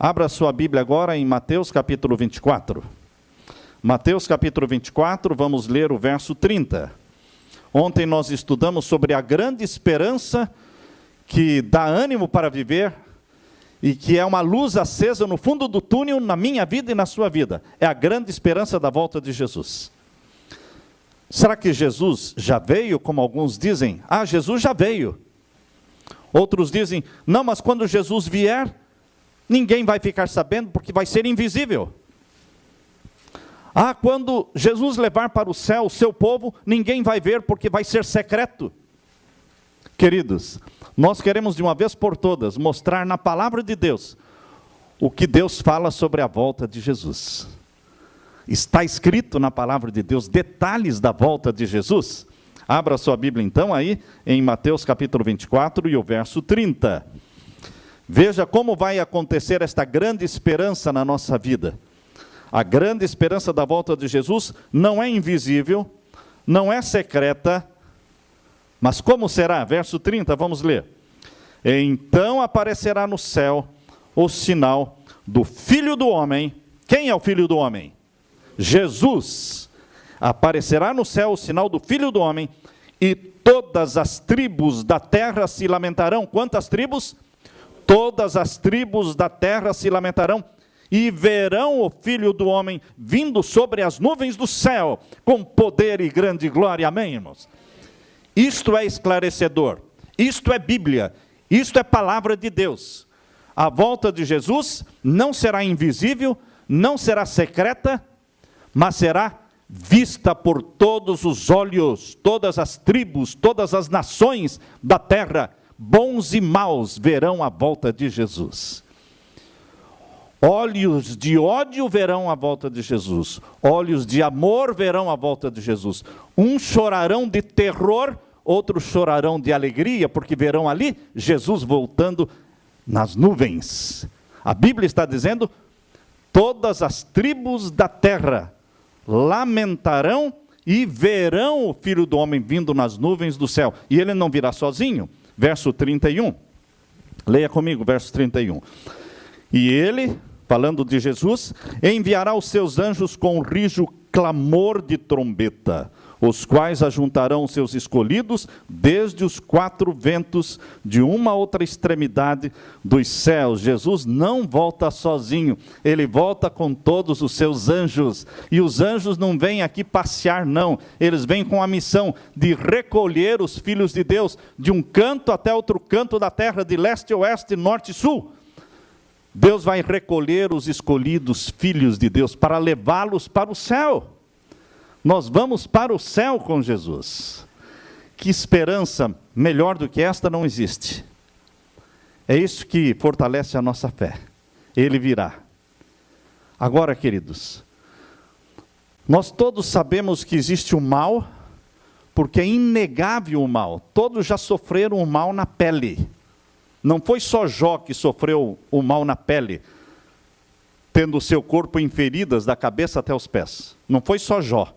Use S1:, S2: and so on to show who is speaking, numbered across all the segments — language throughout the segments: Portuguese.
S1: Abra sua Bíblia agora em Mateus capítulo 24. Mateus capítulo 24, vamos ler o verso 30. Ontem nós estudamos sobre a grande esperança que dá ânimo para viver e que é uma luz acesa no fundo do túnel na minha vida e na sua vida. É a grande esperança da volta de Jesus. Será que Jesus já veio, como alguns dizem? Ah, Jesus já veio. Outros dizem, não, mas quando Jesus vier, ninguém vai ficar sabendo porque vai ser invisível. Ah, quando Jesus levar para o céu o seu povo, ninguém vai ver porque vai ser secreto. Queridos, nós queremos de uma vez por todas mostrar na palavra de Deus o que Deus fala sobre a volta de Jesus. Está escrito na palavra de Deus detalhes da volta de Jesus. Abra sua Bíblia então aí em Mateus capítulo 24 e o verso 30. Veja como vai acontecer esta grande esperança na nossa vida. A grande esperança da volta de Jesus não é invisível, não é secreta, mas como será? Verso 30, vamos ler. Então aparecerá no céu o sinal do Filho do Homem. Quem é o Filho do Homem? Jesus. Aparecerá no céu o sinal do Filho do Homem, e todas as tribos da terra se lamentarão. Quantas tribos? Todas as tribos da terra se lamentarão, e verão o Filho do Homem vindo sobre as nuvens do céu, com poder e grande glória. Amém, irmãos? Isto é esclarecedor, isto é Bíblia, isto é palavra de Deus. A volta de Jesus não será invisível, não será secreta, mas será vista por todos os olhos, todas as tribos, todas as nações da terra, bons e maus verão a volta de Jesus. Olhos de ódio verão a volta de Jesus, olhos de amor verão a volta de Jesus. Uns chorarão de terror, outros chorarão de alegria, porque verão ali Jesus voltando nas nuvens. A Bíblia está dizendo, todas as tribos da terra lamentarão e verão o Filho do Homem vindo nas nuvens do céu. E ele não virá sozinho. Verso 31. Leia comigo, verso 31. E ele, falando de Jesus, enviará os seus anjos com rijo clamor de trombeta, os quais ajuntarão os seus escolhidos desde os quatro ventos de uma outra extremidade dos céus. Jesus não volta sozinho, ele volta com todos os seus anjos. E os anjos não vêm aqui passear, não. Eles vêm com a missão de recolher os filhos de Deus de um canto até outro canto da terra, de leste a oeste, norte e sul. Deus vai recolher os escolhidos filhos de Deus para levá-los para o céu. Nós vamos para o céu com Jesus. Que esperança melhor do que esta não existe. É isso que fortalece a nossa fé. Ele virá. Agora, queridos, nós todos sabemos que existe o mal, porque é inegável o mal. Todos já sofreram o mal na pele. Não foi só Jó que sofreu o mal na pele, tendo o seu corpo em feridas da cabeça até os pés. Não foi só Jó.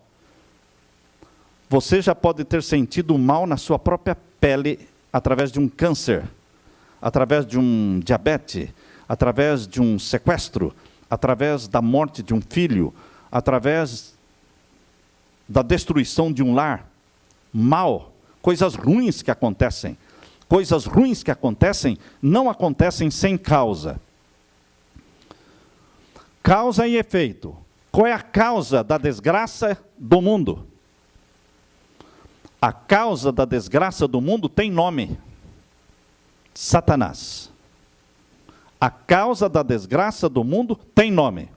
S1: Você já pode ter sentido o mal na sua própria pele através de um câncer, através de um diabetes, através de um sequestro, através da morte de um filho, através da destruição de um lar. Mal, coisas ruins que acontecem. Coisas ruins que acontecem, não acontecem sem causa. Causa e efeito. Qual é a causa da desgraça do mundo? A causa da desgraça do mundo tem nome: Satanás. A causa da desgraça do mundo tem nome.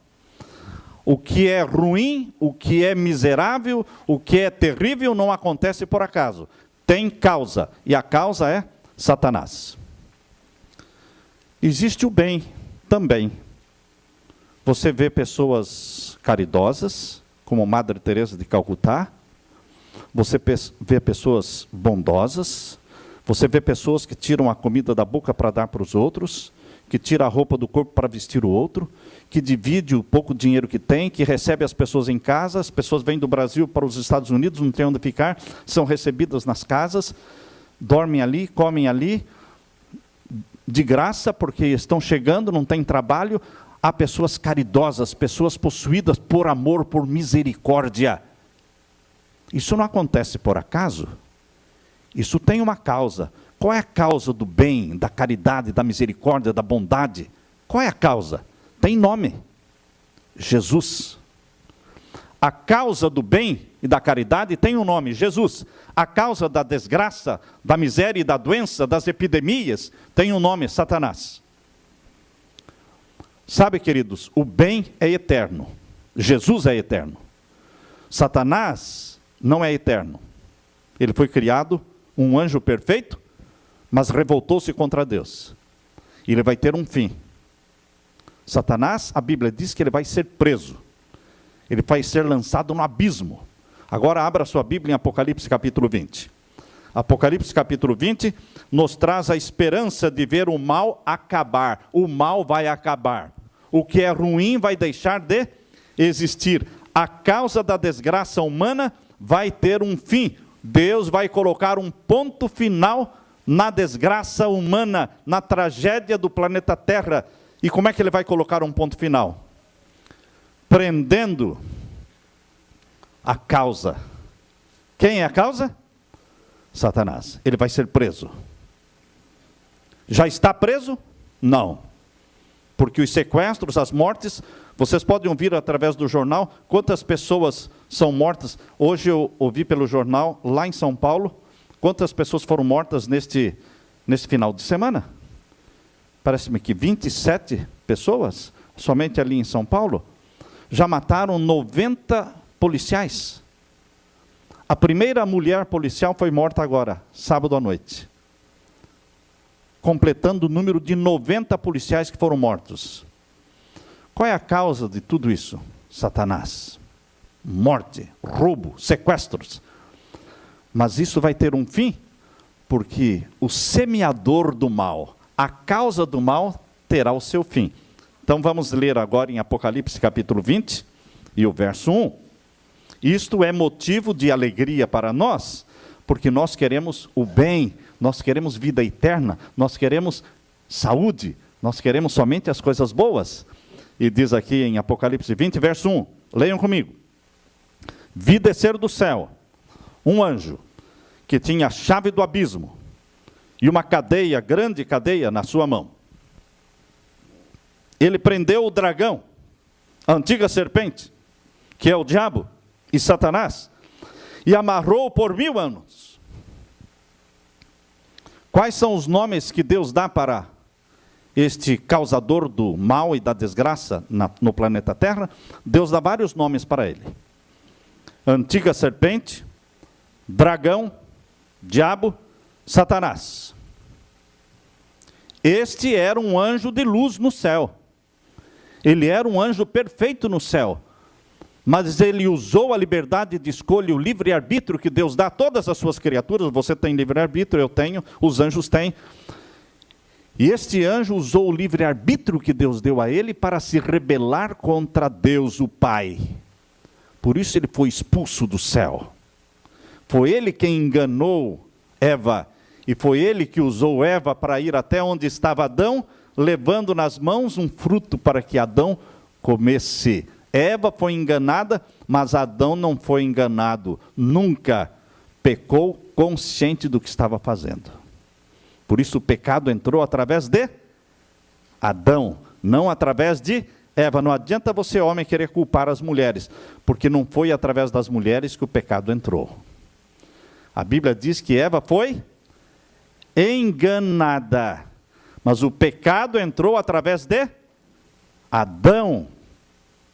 S1: O que é ruim, o que é miserável, o que é terrível não acontece por acaso. Tem causa, e a causa é Satanás. Existe o bem também. Você vê pessoas caridosas, como Madre Teresa de Calcutá. Você vê pessoas bondosas. Você vê pessoas que tiram a comida da boca para dar para os outros, que tira a roupa do corpo para vestir o outro, que divide o pouco dinheiro que tem, que recebe as pessoas em casa. As pessoas vêm do Brasil para os Estados Unidos, não tem onde ficar, são recebidas nas casas, dormem ali, comem ali, de graça, porque estão chegando, não tem trabalho. Há pessoas caridosas, pessoas possuídas por amor, por misericórdia. Isso não acontece por acaso. Isso tem uma causa. Qual é a causa do bem, da caridade, da misericórdia, da bondade? Qual é a causa? Tem nome. Jesus. A causa do bem e da caridade tem um nome, Jesus. A causa da desgraça, da miséria e da doença, das epidemias, tem um nome, Satanás. Sabe, queridos, o bem é eterno. Jesus é eterno. Satanás não é eterno. Ele foi criado, um anjo perfeito, mas revoltou-se contra Deus. Ele vai ter um fim. Satanás, a Bíblia diz que ele vai ser preso. Ele vai ser lançado no abismo. Agora abra sua Bíblia em Apocalipse capítulo 20. Apocalipse capítulo 20 nos traz a esperança de ver o mal acabar. O mal vai acabar. O que é ruim vai deixar de existir. A causa da desgraça humana vai ter um fim. Deus vai colocar um ponto final na desgraça humana, na tragédia do planeta Terra. E como é que ele vai colocar um ponto final? Prendendo a causa. Quem é a causa? Satanás. Ele vai ser preso. Já está preso? Não. Porque os sequestros, as mortes, vocês podem ouvir através do jornal quantas pessoas são mortas. Hoje eu ouvi pelo jornal, lá em São Paulo, quantas pessoas foram mortas neste final de semana. Parece-me que 27 pessoas, somente ali em São Paulo. Já mataram 90 policiais. A primeira mulher policial foi morta agora, sábado à noite. Completando o número de 90 policiais que foram mortos. Qual é a causa de tudo isso? Satanás. Morte, roubo, sequestros. Mas isso vai ter um fim, porque o semeador do mal, a causa do mal, terá o seu fim. Então vamos ler agora em Apocalipse capítulo 20 e o verso 1. Isto é motivo de alegria para nós, porque nós queremos o bem, nós queremos vida eterna, nós queremos saúde, nós queremos somente as coisas boas. E diz aqui em Apocalipse 20, verso 1, leiam comigo. Vi descer do céu um anjo, que tinha a chave do abismo, e uma cadeia, grande cadeia, na sua mão. Ele prendeu o dragão, a antiga serpente, que é o diabo e Satanás, e amarrou por 1000 anos. Quais são os nomes que Deus dá para este causador do mal e da desgraça no planeta Terra? Deus dá vários nomes para ele. Antiga serpente, dragão, diabo, Satanás. Este era um anjo de luz no céu. Ele era um anjo perfeito no céu. Mas ele usou a liberdade de escolha, o livre-arbítrio que Deus dá a todas as suas criaturas. Você tem livre-arbítrio, eu tenho, os anjos têm. E este anjo usou o livre-arbítrio que Deus deu a ele para se rebelar contra Deus, o Pai. Por isso ele foi expulso do céu. Foi ele quem enganou Eva. E foi ele que usou Eva para ir até onde estava Adão, levando nas mãos um fruto para que Adão comesse. Eva foi enganada, mas Adão não foi enganado. Nunca pecou consciente do que estava fazendo. Por isso o pecado entrou através de Adão, não através de Eva. Não adianta você, homem, querer culpar as mulheres, porque não foi através das mulheres que o pecado entrou. A Bíblia diz que Eva foi enganada, mas o pecado entrou através de Adão.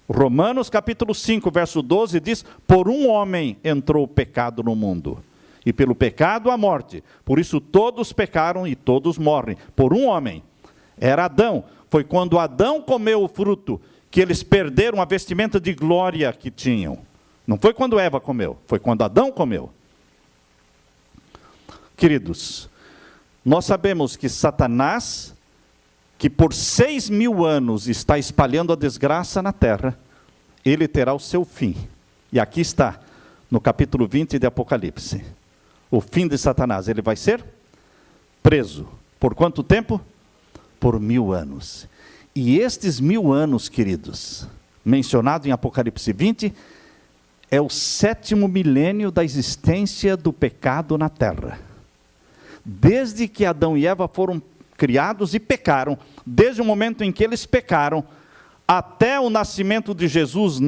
S1: Romanos capítulo 5, verso 12 diz, por um homem entrou o pecado no mundo, e pelo pecado a morte, por isso todos pecaram e todos morrem, por um homem, era Adão. Foi quando Adão comeu o fruto, que eles perderam a vestimenta de glória que tinham. Não foi quando Eva comeu, foi quando Adão comeu. Queridos, nós sabemos que Satanás, que por 6.000 anos está espalhando a desgraça na terra, ele terá o seu fim. E aqui está, no capítulo 20 de Apocalipse. O fim de Satanás, ele vai ser preso. Por quanto tempo? Por 1000 anos. E estes 1000 anos, queridos, mencionado em Apocalipse 20, é o 7º milênio da existência do pecado na terra. Desde que Adão e Eva foram criados e pecaram, desde o momento em que eles pecaram, até o nascimento de Jesus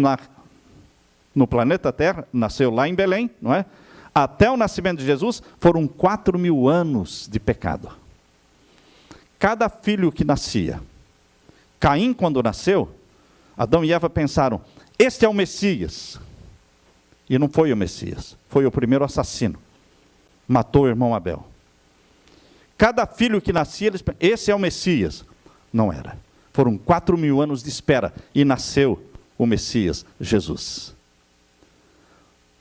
S1: no planeta Terra, nasceu lá em Belém, não é? Até o nascimento de Jesus, foram 4000 anos de pecado. Cada filho que nascia, Caim quando nasceu, Adão e Eva pensaram, este é o Messias. E não foi o Messias, foi o primeiro assassino. Matou o irmão Abel. Cada filho que nascia, eles pensaram, esse é o Messias. Não era. Foram 4000 anos de espera e nasceu o Messias, Jesus.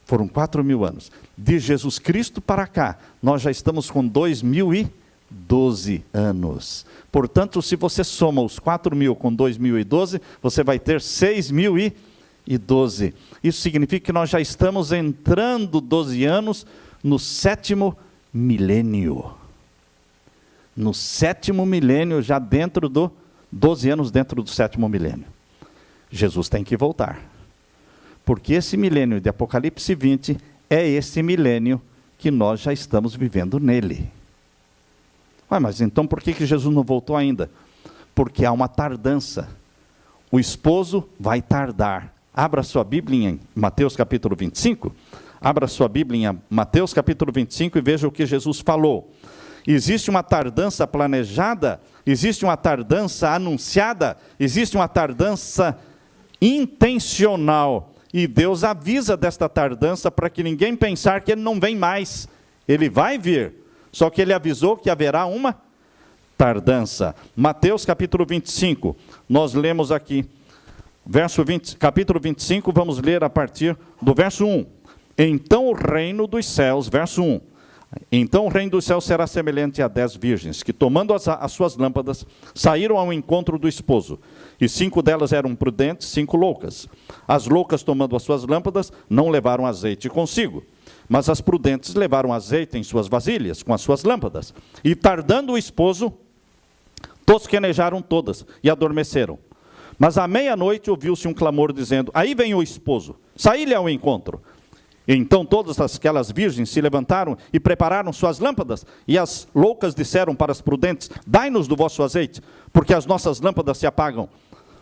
S1: Foram 4000 anos. De Jesus Cristo para cá, nós já estamos com 2012 anos. Portanto, se você soma os 4000 com 2012, você vai ter 6012. Isso significa que nós já estamos entrando 12 anos no 7º milênio. No 7º milênio, já dentro 12 anos dentro do 7º milênio. Jesus tem que voltar. Porque esse milênio de Apocalipse 20 é esse milênio que nós já estamos vivendo nele. Ué, mas então por que Jesus não voltou ainda? Porque há uma tardança. O esposo vai tardar. Abra sua Bíblia em Mateus capítulo 25. Abra sua Bíblia em Mateus capítulo 25 e veja o que Jesus falou. Existe uma tardança planejada, existe uma tardança anunciada, existe uma tardança intencional. E Deus avisa desta tardança para que ninguém pensar que ele não vem mais. Ele vai vir. Só que ele avisou que haverá uma tardança. Mateus capítulo 25, nós lemos aqui, capítulo 25, vamos ler a partir do verso 1. Então o reino dos céus, verso 1. Então o reino dos céus será semelhante a 10 virgens, que tomando as suas lâmpadas, saíram ao encontro do esposo. E 5 delas eram prudentes, 5 loucas. As loucas, tomando as suas lâmpadas, não levaram azeite consigo. Mas as prudentes levaram azeite em suas vasilhas, com as suas lâmpadas. E tardando o esposo, tosquenejaram todas e adormeceram. Mas à meia-noite ouviu-se um clamor dizendo, aí vem o esposo, saí-lhe ao encontro. Então todas aquelas virgens se levantaram e prepararam suas lâmpadas, e as loucas disseram para as prudentes, dai-nos do vosso azeite, porque as nossas lâmpadas se apagam.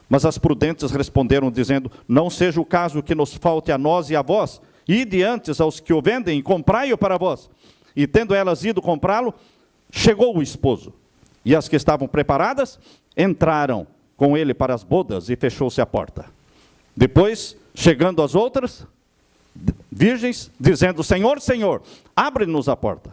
S1: Mas as prudentes responderam dizendo, não seja o caso que nos falte a nós e a vós, ide antes aos que o vendem e comprai-o para vós. E tendo elas ido comprá-lo, chegou o esposo. E as que estavam preparadas, entraram com ele para as bodas e fechou-se a porta. Depois, chegando as outras virgens, dizendo, Senhor, Senhor, abre-nos a porta.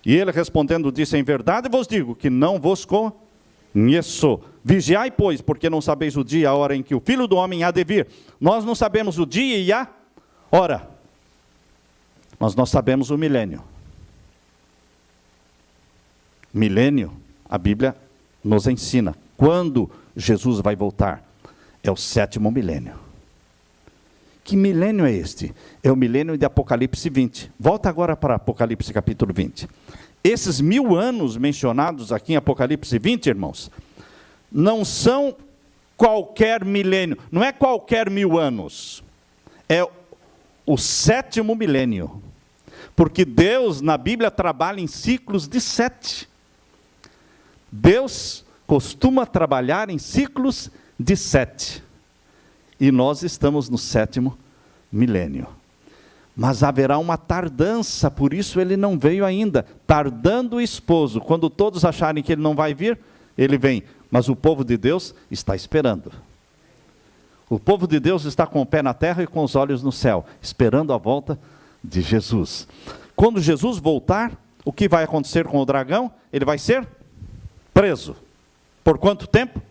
S1: E ele respondendo disse, em verdade vos digo que não vos conheço. Vigiai, pois, porque não sabeis o dia e a hora em que o Filho do Homem há de vir. Nós não sabemos o dia e a hora, mas nós sabemos o milênio. Milênio, a Bíblia nos ensina. Quando Jesus vai voltar? É o 7º milênio. Que milênio é este? É o milênio de Apocalipse 20. Volta agora para Apocalipse capítulo 20. Esses 1000 anos mencionados aqui em Apocalipse 20, irmãos, não são qualquer milênio, não é qualquer 1000 anos. É o 7º milênio. Porque Deus, na Bíblia, trabalha em ciclos de 7. Deus costuma trabalhar em ciclos de 7. E nós estamos no 7º milênio. Mas haverá uma tardança, por isso ele não veio ainda. Tardando o esposo, quando todos acharem que ele não vai vir, ele vem. Mas o povo de Deus está esperando. O povo de Deus está com o pé na terra e com os olhos no céu, esperando a volta de Jesus. Quando Jesus voltar, o que vai acontecer com o dragão? Ele vai ser preso. Por quanto tempo?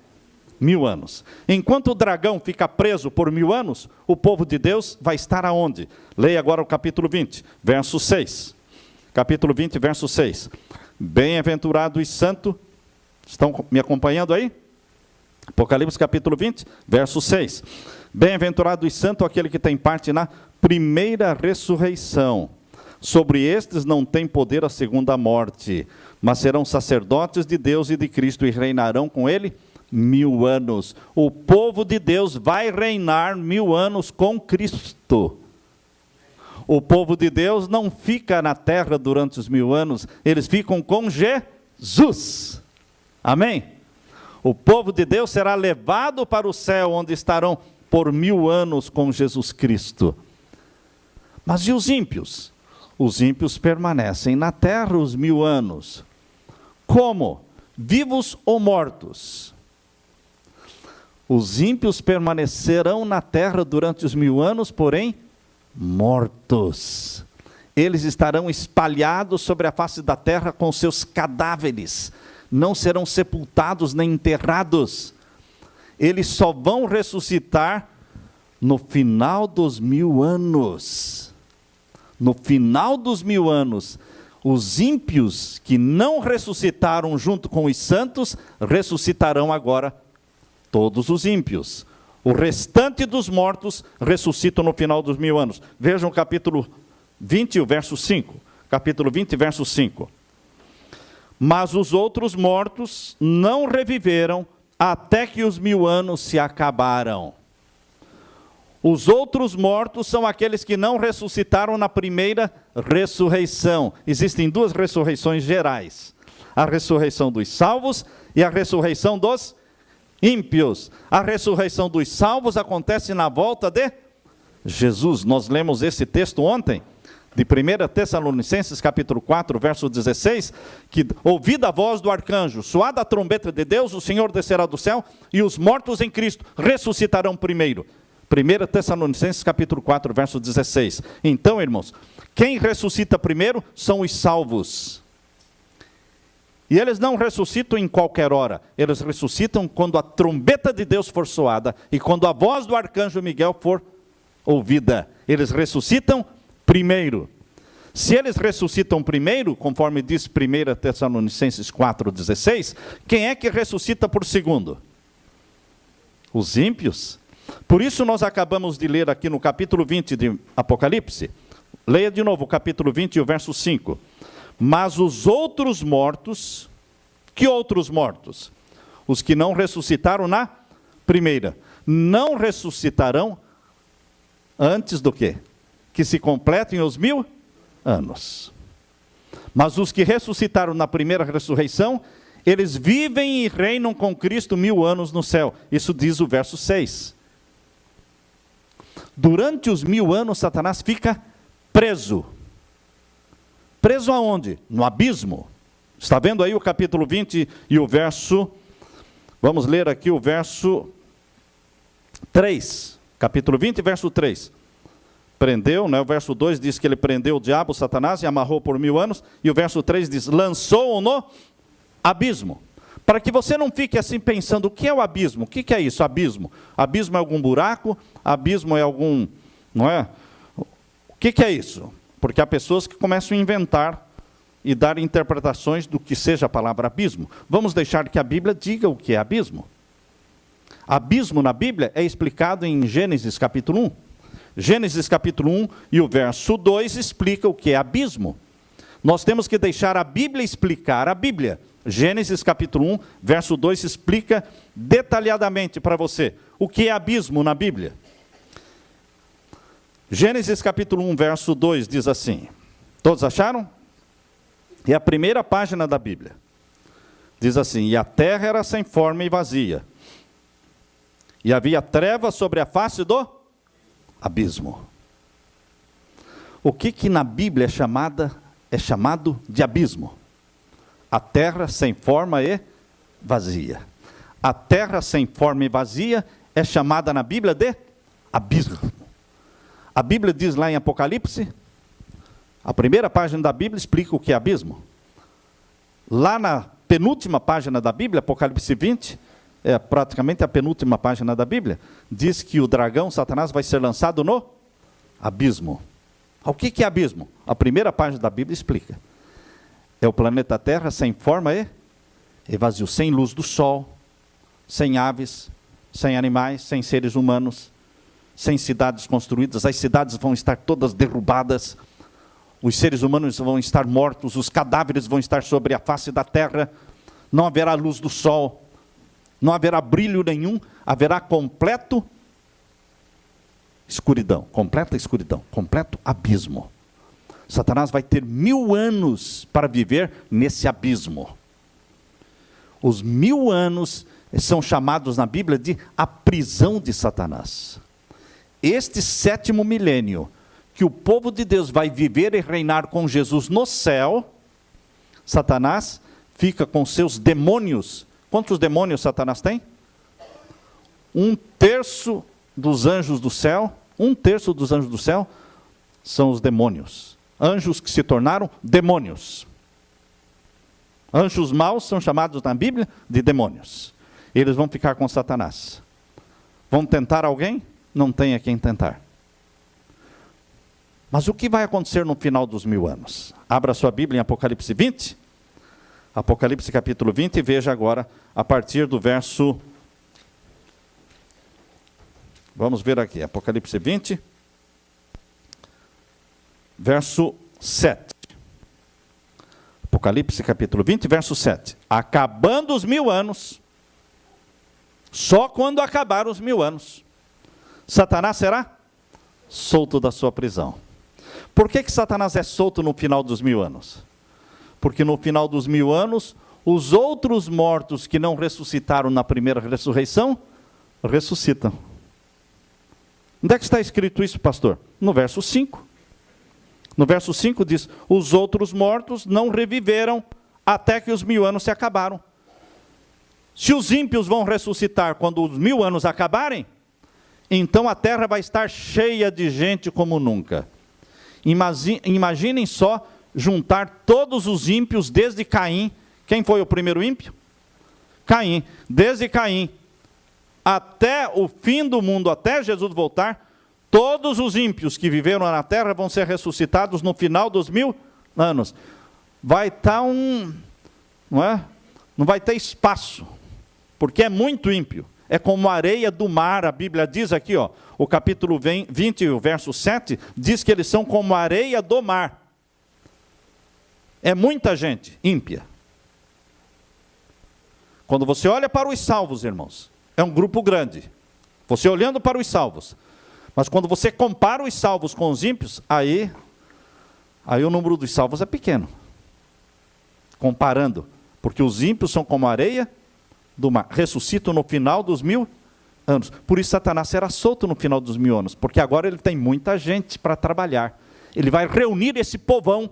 S1: 1000 anos. Enquanto o dragão fica preso por 1000 anos, o povo de Deus vai estar aonde? Leia agora o capítulo 20, verso 6. Capítulo 20, verso 6. Bem-aventurado e santo, estão me acompanhando aí? Apocalipse capítulo 20, verso 6. Bem-aventurado e santo aquele que tem parte na primeira ressurreição. Sobre estes não tem poder a segunda morte, mas serão sacerdotes de Deus e de Cristo e reinarão com ele 1000 anos. O povo de Deus vai reinar 1000 anos com Cristo. O povo de Deus não fica na terra durante os 1000 anos, eles ficam com Jesus. Amém? O povo de Deus será levado para o céu, onde estarão por 1000 anos com Jesus Cristo. Mas e os ímpios? Os ímpios permanecem na terra os 1000 anos. Como? Vivos ou mortos? Os ímpios permanecerão na terra durante os 1000 anos, porém, mortos. Eles estarão espalhados sobre a face da terra com seus cadáveres. Não serão sepultados nem enterrados. Eles só vão ressuscitar no final dos 1000 anos. No final dos 1000 anos, os ímpios que não ressuscitaram junto com os santos, ressuscitarão agora todos os ímpios. O restante dos mortos ressuscitam no final dos 1000 anos. Vejam o capítulo 20, o verso 5. Capítulo 20, verso 5. Mas os outros mortos não reviveram até que os 1000 anos se acabaram. Os outros mortos são aqueles que não ressuscitaram na primeira ressurreição. Existem 2 ressurreições gerais. A ressurreição dos salvos e a ressurreição dos ímpios. A ressurreição dos salvos acontece na volta de Jesus. Nós lemos esse texto ontem, de 1 Tessalonicenses, capítulo 4, verso 16, que ouvida a voz do arcanjo, soada a trombeta de Deus, o Senhor descerá do céu, e os mortos em Cristo ressuscitarão primeiro. 1 Tessalonicenses, capítulo 4, verso 16. Então, irmãos, quem ressuscita primeiro são os salvos. E eles não ressuscitam em qualquer hora, eles ressuscitam quando a trombeta de Deus for soada e quando a voz do arcanjo Miguel for ouvida. Eles ressuscitam primeiro. Se eles ressuscitam primeiro, conforme diz 1 Tessalonicenses 4,16, quem é que ressuscita por segundo? Os ímpios. Por isso nós acabamos de ler aqui no capítulo 20 de Apocalipse. Leia de novo o capítulo 20 e o verso 5. Mas os outros mortos, que outros mortos? Os que não ressuscitaram na primeira, não ressuscitarão antes do quê? Que se completem os 1000 anos. Mas os que ressuscitaram na primeira ressurreição, eles vivem e reinam com Cristo 1000 anos no céu. Isso diz o verso 6. Durante os 1000 anos, Satanás fica preso. Preso aonde? No abismo. Está vendo aí o capítulo 20 e o verso... Vamos ler aqui o verso 3. Capítulo 20, verso 3. Prendeu, né? O verso 2 diz que ele prendeu o diabo, Satanás, e amarrou por 1000 anos. E o verso 3 diz, lançou-o no abismo. Para que você não fique assim pensando, o que é o abismo? O que é isso, abismo? Abismo é algum buraco? Abismo é algum... Não é? O que é isso? Porque há pessoas que começam a inventar e dar interpretações do que seja a palavra abismo. Vamos deixar que a Bíblia diga o que é abismo. Abismo na Bíblia é explicado em Gênesis capítulo 1. Gênesis capítulo 1 e o verso 2 explica o que é abismo. Nós temos que deixar a Bíblia explicar a Bíblia. Gênesis capítulo 1, verso 2 explica detalhadamente para você o que é abismo na Bíblia. Gênesis capítulo 1, verso 2 diz assim, todos acharam? É a primeira página da Bíblia. Diz assim, e a terra era sem forma e vazia, e havia trevas sobre a face do abismo. O que na Bíblia é chamado de abismo? A terra sem forma e vazia. A terra sem forma e vazia é chamada na Bíblia de abismo. A Bíblia diz lá em Apocalipse, a primeira página da Bíblia explica o que é abismo. Lá na penúltima página da Bíblia, Apocalipse 20, é praticamente a penúltima página da Bíblia, diz que o dragão, Satanás, vai ser lançado no abismo. O que é abismo? A primeira página da Bíblia explica. É o planeta Terra sem forma e vazio, sem luz do sol, sem aves, sem animais, sem seres humanos, sem cidades construídas. As cidades vão estar todas derrubadas, os seres humanos vão estar mortos, os cadáveres vão estar sobre a face da terra, não haverá luz do sol, não haverá brilho nenhum, haverá completa escuridão, completo abismo. Satanás vai ter 1000 anos para viver nesse abismo. Os 1000 anos são chamados na Bíblia de a prisão de Satanás. Este 7º milênio, que o povo de Deus vai viver e reinar com Jesus no céu, Satanás fica com seus demônios. Quantos demônios Satanás tem? 1/3 dos anjos do céu, 1/3 dos anjos do céu são os demônios. Anjos que se tornaram demônios. Anjos maus são chamados na Bíblia de demônios. Eles vão ficar com Satanás. Vão tentar alguém? Não tem a quem tentar. Mas o que vai acontecer no final dos 1000 anos? Abra sua Bíblia em Apocalipse 20. Apocalipse capítulo 20, e veja agora, a partir do verso... Vamos ver aqui, Apocalipse 20, verso 7. Apocalipse capítulo 20, verso 7. Acabando os 1000 anos, só quando acabar os 1000 anos, Satanás será solto da sua prisão. Por que Satanás é solto no final dos 1000 anos? Porque no final dos 1000 anos, os outros mortos que não ressuscitaram na primeira ressurreição, ressuscitam. Onde é que está escrito isso, pastor? No verso 5. No verso 5 diz, os outros mortos não reviveram até que os 1000 anos se acabaram. Se os ímpios vão ressuscitar quando os 1000 anos acabarem, então a terra vai estar cheia de gente como nunca. Imaginem só juntar todos os ímpios desde Caim. Quem foi o primeiro ímpio? Caim. Desde Caim até o fim do mundo, até Jesus voltar, todos os ímpios que viveram na terra vão ser ressuscitados no final dos 1000 anos. Vai estar não vai ter espaço, porque é muito ímpio. É como a areia do mar, a Bíblia diz aqui, o capítulo 20, o verso 7, diz que eles são como a areia do mar. É muita gente ímpia. Quando você olha para os salvos, irmãos, é um grupo grande. Você olhando para os salvos. Mas quando você compara os salvos com os ímpios, aí o número dos salvos é pequeno. Comparando. Porque os ímpios são como a areia do mar. Ressuscitam no final dos 1000 anos. Por isso Satanás será solto no final dos 1000 anos. Porque agora ele tem muita gente para trabalhar. Ele vai reunir esse povão.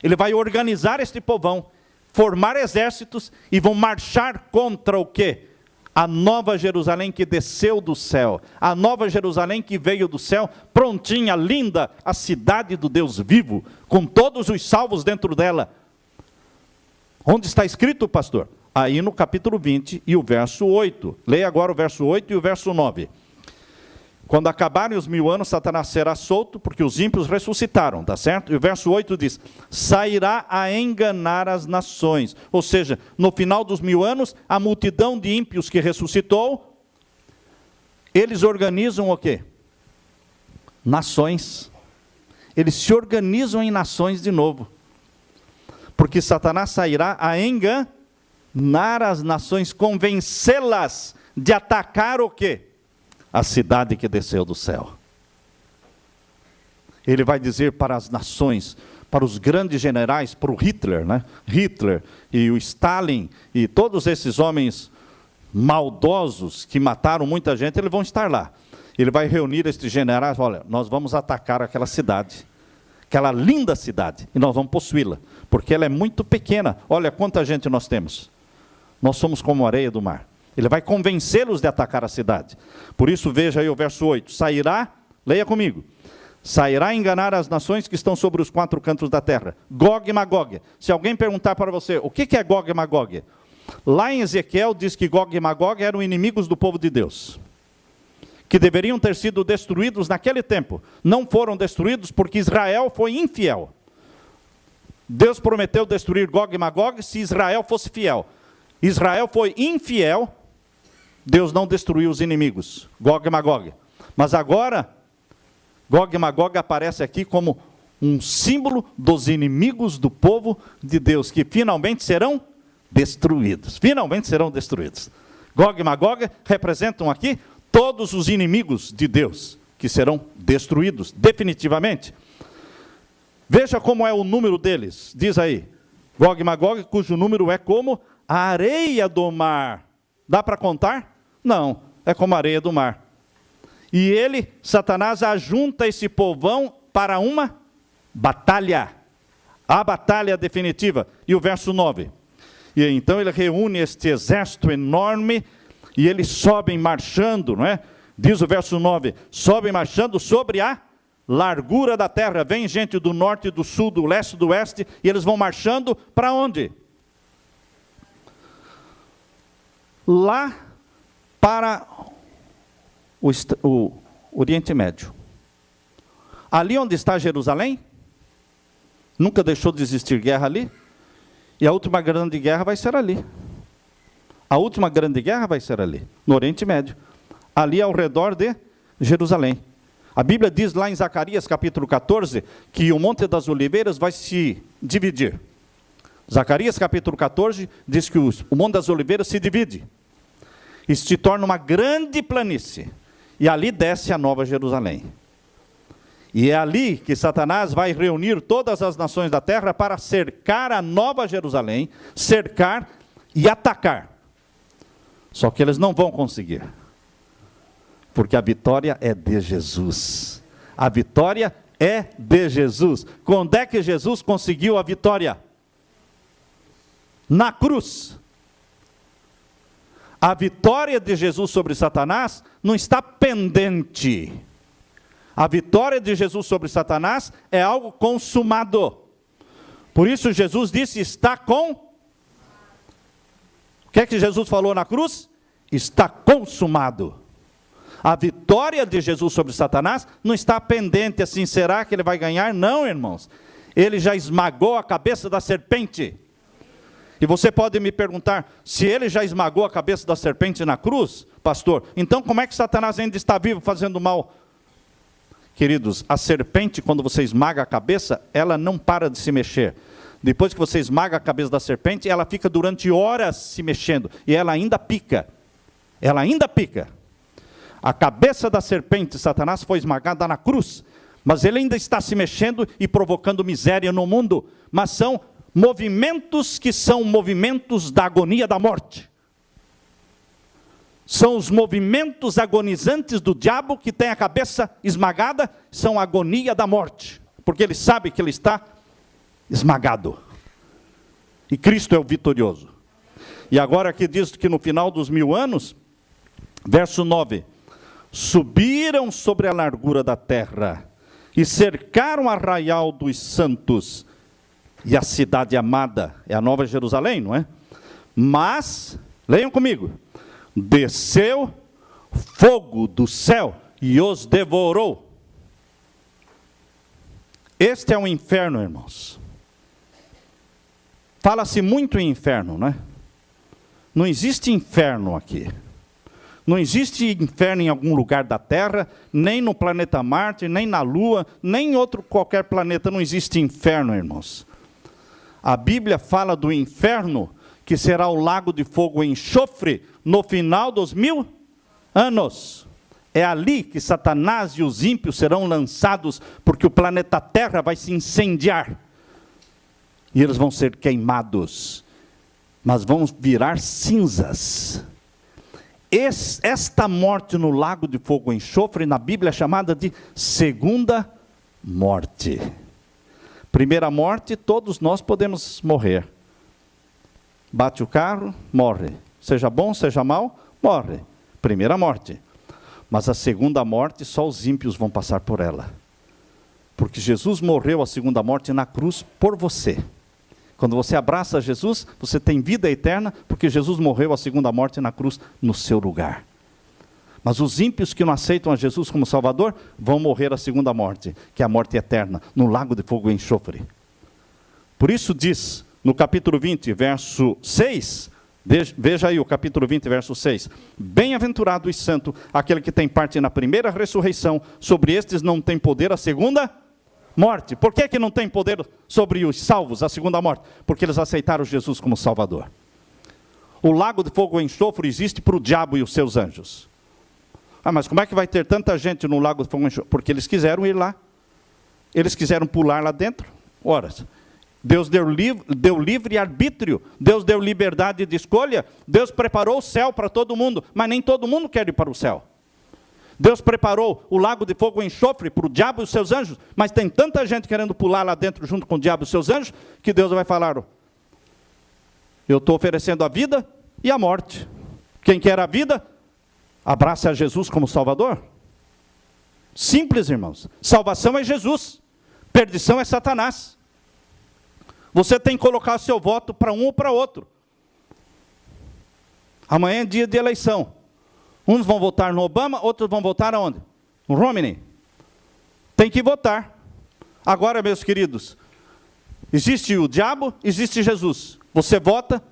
S1: Ele vai organizar este povão. Formar exércitos e vão marchar contra o quê? A nova Jerusalém que desceu do céu, a nova Jerusalém que veio do céu, prontinha, linda, a cidade do Deus vivo, com todos os salvos dentro dela. Onde está escrito, pastor? Aí no capítulo 20 e o verso 8. Leia agora o verso 8 e o verso 9. Quando acabarem os 1000 anos, Satanás será solto, porque os ímpios ressuscitaram, tá certo? E o verso 8 diz, sairá a enganar as nações. Ou seja, no final dos 1000 anos, a multidão de ímpios que ressuscitou, eles organizam o quê? Nações. Eles se organizam em nações de novo. Porque Satanás sairá a enganar as nações, convencê-las de atacar o quê? A cidade que desceu do céu. Ele vai dizer para as nações, para os grandes generais, para o Hitler, né? Hitler e o Stalin e todos esses homens maldosos que mataram muita gente, eles vão estar lá. Ele vai reunir estes generais, olha, nós vamos atacar aquela cidade, aquela linda cidade, e nós vamos possuí-la, porque ela é muito pequena. Olha quanta gente nós temos. Nós somos como a areia do mar. Ele vai convencê-los de atacar a cidade. Por isso, veja aí o verso 8. Sairá, leia comigo. Sairá enganar as nações que estão sobre os 4 cantos da terra. Gog e Magog. Se alguém perguntar para você, o que é Gog e Magog? Lá em Ezequiel diz que Gog e Magog eram inimigos do povo de Deus. Que deveriam ter sido destruídos naquele tempo. Não foram destruídos porque Israel foi infiel. Deus prometeu destruir Gog e Magog se Israel fosse fiel. Israel foi infiel. Deus não destruiu os inimigos, Gog e Magog. Mas agora, Gog e Magog aparece aqui como um símbolo dos inimigos do povo de Deus, que finalmente serão destruídos. Finalmente serão destruídos. Gog e Magog representam aqui todos os inimigos de Deus, que serão destruídos definitivamente. Veja como é o número deles, diz aí, Gog e Magog, cujo número é como a areia do mar. Dá para contar? Não, é como a areia do mar. E ele, Satanás, ajunta esse povão para uma batalha, a batalha definitiva. E o verso 9, e então ele reúne este exército enorme, e eles sobem marchando, não é? Diz o verso 9, sobem marchando sobre a largura da terra. Vem gente do norte, do sul, do leste, do oeste, e eles vão marchando para onde? Lá para o Oriente Médio. Ali onde está Jerusalém, nunca deixou de existir guerra ali, e a última grande guerra vai ser ali. A última grande guerra vai ser ali, no Oriente Médio, ali ao redor de Jerusalém. A Bíblia diz lá em Zacarias capítulo 14, que o Monte das Oliveiras vai se dividir. Zacarias capítulo 14 diz que o Monte das Oliveiras se divide, e se torna uma grande planície, e ali desce a Nova Jerusalém. E é ali que Satanás vai reunir todas as nações da terra para cercar a Nova Jerusalém, cercar e atacar. Só que eles não vão conseguir, porque a vitória é de Jesus. A vitória é de Jesus. Quando é que Jesus conseguiu a vitória? Na cruz. A vitória de Jesus sobre Satanás não está pendente. A vitória de Jesus sobre Satanás é algo consumado. Por isso Jesus disse, está com... O que é que Jesus falou na cruz? Está consumado. A vitória de Jesus sobre Satanás não está pendente assim, será que ele vai ganhar? Não, irmãos. Ele já esmagou a cabeça da serpente. E você pode me perguntar, se ele já esmagou a cabeça da serpente na cruz, pastor, então como é que Satanás ainda está vivo fazendo mal? Queridos, a serpente, quando você esmaga a cabeça, ela não para de se mexer. Depois que você esmaga a cabeça da serpente, ela fica durante horas se mexendo, e ela ainda pica. Ela ainda pica. A cabeça da serpente, Satanás, foi esmagada na cruz, mas ele ainda está se mexendo e provocando miséria no mundo. Mas são movimentos que são movimentos da agonia da morte. São os movimentos agonizantes do diabo que tem a cabeça esmagada, são a agonia da morte, porque ele sabe que ele está esmagado. E Cristo é o vitorioso. E agora aqui diz que no final dos 1000 anos, verso 9, subiram sobre a largura da terra e cercaram o arraial dos santos e a cidade amada, é a Nova Jerusalém, não é? Mas, leiam comigo, desceu fogo do céu e os devorou. Este é o inferno, irmãos. Fala-se muito em inferno, não é? Não existe inferno aqui. Não existe inferno em algum lugar da Terra, nem no planeta Marte, nem na Lua, nem em outro qualquer planeta. Não existe inferno, irmãos. A Bíblia fala do inferno, que será o lago de fogo e enxofre, no final dos 1000 anos. É ali que Satanás e os ímpios serão lançados, porque o planeta Terra vai se incendiar. E eles vão ser queimados, mas vão virar cinzas. Esta morte no lago de fogo e enxofre, na Bíblia é chamada de segunda morte. Primeira morte, todos nós podemos morrer. Bate o carro, morre. Seja bom, seja mal, morre. Primeira morte. Mas a segunda morte, só os ímpios vão passar por ela. Porque Jesus morreu a segunda morte na cruz por você. Quando você abraça Jesus, você tem vida eterna, porque Jesus morreu a segunda morte na cruz no seu lugar. Mas os ímpios que não aceitam a Jesus como Salvador, vão morrer a segunda morte, que é a morte eterna, no lago de fogo e enxofre. Por isso diz, no capítulo 20, verso 6, veja aí o capítulo 20, verso 6. Bem-aventurado e santo, aquele que tem parte na primeira ressurreição, sobre estes não tem poder a segunda morte. Por que não tem poder sobre os salvos, a segunda morte? Porque eles aceitaram Jesus como Salvador. O lago de fogo e enxofre existe para o diabo e os seus anjos. Ah, mas como é que vai ter tanta gente no lago de fogo e enxofre? Porque eles quiseram ir lá. Eles quiseram pular lá dentro. Ora, Deus deu livre arbítrio. Deus deu liberdade de escolha. Deus preparou o céu para todo mundo. Mas nem todo mundo quer ir para o céu. Deus preparou o lago de fogo e enxofre para o diabo e os seus anjos. Mas tem tanta gente querendo pular lá dentro junto com o diabo e os seus anjos, que Deus vai falar: eu estou oferecendo a vida e a morte. Quem quer a vida, abraça a Jesus como Salvador. Simples, irmãos. Salvação é Jesus. Perdição é Satanás. Você tem que colocar seu voto para um ou para outro. Amanhã é dia de eleição. Uns vão votar no Obama, outros vão votar aonde? No Romney. Tem que votar. Agora, meus queridos, existe o diabo, existe Jesus. Você vota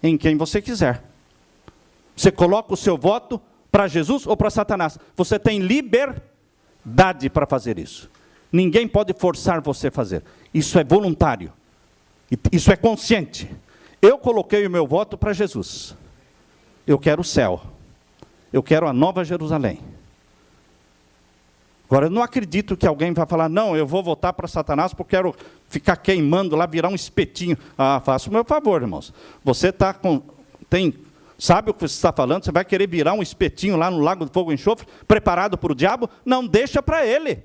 S1: em quem você quiser. Você coloca o seu voto para Jesus ou para Satanás. Você tem liberdade para fazer isso. Ninguém pode forçar você a fazer. Isso é voluntário. Isso é consciente. Eu coloquei o meu voto para Jesus. Eu quero o céu. Eu quero a Nova Jerusalém. Agora, eu não acredito que alguém vai falar: não, eu vou votar para Satanás porque quero ficar queimando lá, virar um espetinho. Ah, faça o meu favor, irmãos. Você sabe o que você está falando? Você vai querer virar um espetinho lá no lago de fogo e enxofre, preparado para o diabo? Não, deixa para ele.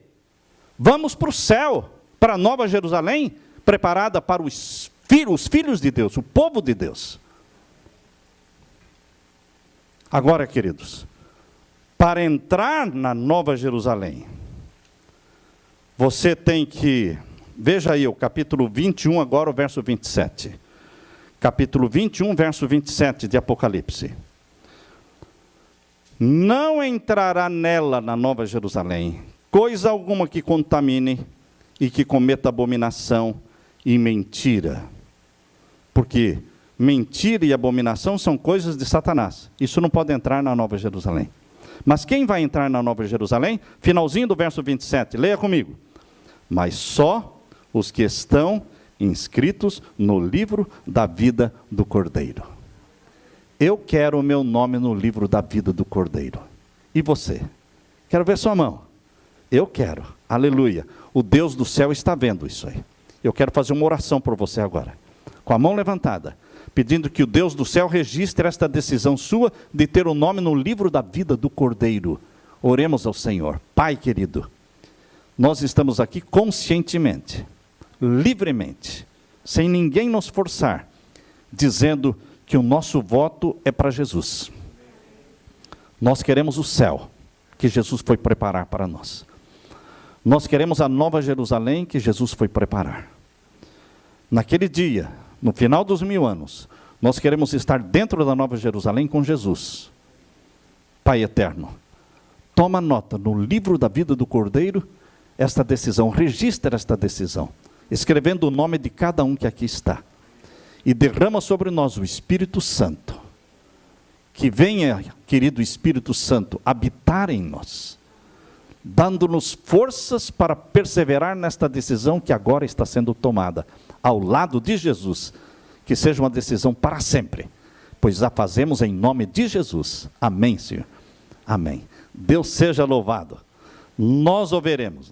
S1: Vamos para o céu, para a Nova Jerusalém, preparada para os filhos de Deus, o povo de Deus. Agora, queridos, para entrar na Nova Jerusalém, você tem que, veja aí o capítulo 21, agora o verso 27. Capítulo 21, verso 27 de Apocalipse. Não entrará nela, na Nova Jerusalém, coisa alguma que contamine e que cometa abominação e mentira. Porque mentira e abominação são coisas de Satanás. Isso não pode entrar na Nova Jerusalém. Mas quem vai entrar na Nova Jerusalém? Finalzinho do verso 27, leia comigo. Mas só os que estão inscritos no livro da vida do Cordeiro. Eu quero o meu nome no livro da vida do Cordeiro. E você? Quero ver sua mão. Eu quero. Aleluia. O Deus do céu está vendo isso aí. Eu quero fazer uma oração por você agora. Com a mão levantada, pedindo que o Deus do céu registre esta decisão sua de ter o nome no livro da vida do Cordeiro. Oremos ao Senhor. Pai querido, nós estamos aqui conscientemente, livremente, sem ninguém nos forçar, dizendo que o nosso voto é para Jesus. Nós queremos o céu, que Jesus foi preparar para nós. Nós queremos a Nova Jerusalém, que Jesus foi preparar. Naquele dia, no final dos 1000 anos, nós queremos estar dentro da Nova Jerusalém com Jesus. Pai eterno, toma nota no livro da vida do Cordeiro, esta decisão, registra esta decisão, escrevendo o nome de cada um que aqui está. E derrama sobre nós o Espírito Santo. Que venha, querido Espírito Santo, habitar em nós, dando-nos forças para perseverar nesta decisão que agora está sendo tomada, ao lado de Jesus, que seja uma decisão para sempre, pois a fazemos em nome de Jesus. Amém, Senhor. Amém. Deus seja louvado. Nós o veremos.